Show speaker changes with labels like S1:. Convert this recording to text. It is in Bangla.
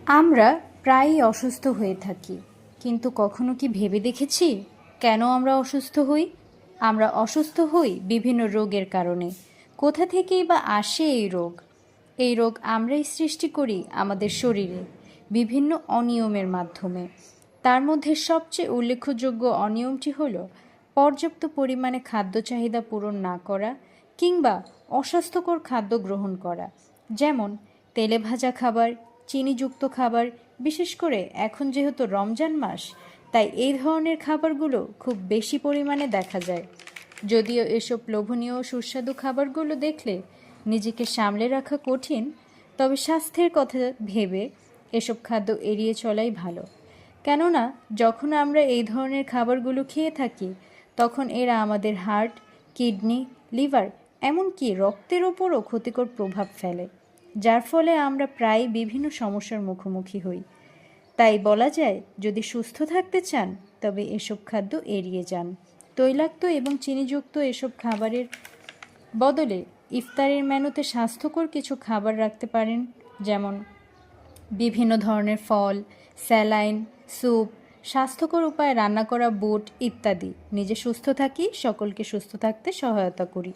S1: আমরা প্রায়ই অসুস্থ হয়ে থাকি, কিন্তু কখনো কি ভেবে দেখেছি কেন আমরা অসুস্থ হই? আমরা অসুস্থ হই বিভিন্ন রোগের কারণে। কোথা থেকেই বা আসে এই রোগ? এই রোগ আমরাই সৃষ্টি করি আমাদের শরীরে বিভিন্ন অনিয়মের মাধ্যমে। তার মধ্যে সবচেয়ে উল্লেখযোগ্য অনিয়মটি হলো পর্যাপ্ত পরিমাণে খাদ্য চাহিদা পূরণ না করা কিংবা অস্বাস্থ্যকর খাদ্য গ্রহণ করা, যেমন তেলে ভাজা খাবার, চিনিযুক্ত খাবার। বিশেষ করে এখন যেহেতু রমজান মাস, তাই এই ধরনের খাবারগুলো খুব বেশি পরিমাণে দেখা যায়। যদিও এসব লোভনীয় ও সুস্বাদু খাবারগুলো দেখলে নিজেকে সামলে রাখা কঠিন, তবে স্বাস্থ্যের কথা ভেবে এসব খাদ্য এড়িয়ে চলাই ভালো। কেননা যখন আমরা এই ধরনের খাবারগুলো খেয়ে থাকি, তখন এরা আমাদের হার্ট, কিডনি, লিভার, এমনকি রক্তের ওপরও ক্ষতিকর প্রভাব ফেলে, যার ফলে আমরা প্রায় বিভিন্ন সমস্যার মুখোমুখি হই। তাই বলা যায়, যদি সুস্থ থাকতে চান তবে এসব খাদ্য এড়িয়ে যান। তৈলাক্ত এবং চিনিযুক্ত এসব খাবারের বদলে ইফতারের মেনুতে স্বাস্থ্যকর কিছু খাবার রাখতে পারেন, যেমন বিভিন্ন ধরনের ফল, স্যালাইন, স্যুপ, স্বাস্থ্যকর উপায়ে রান্না করা বুট ইত্যাদি। নিজে সুস্থ থাকি, সকলকে সুস্থ থাকতে সহায়তা করি।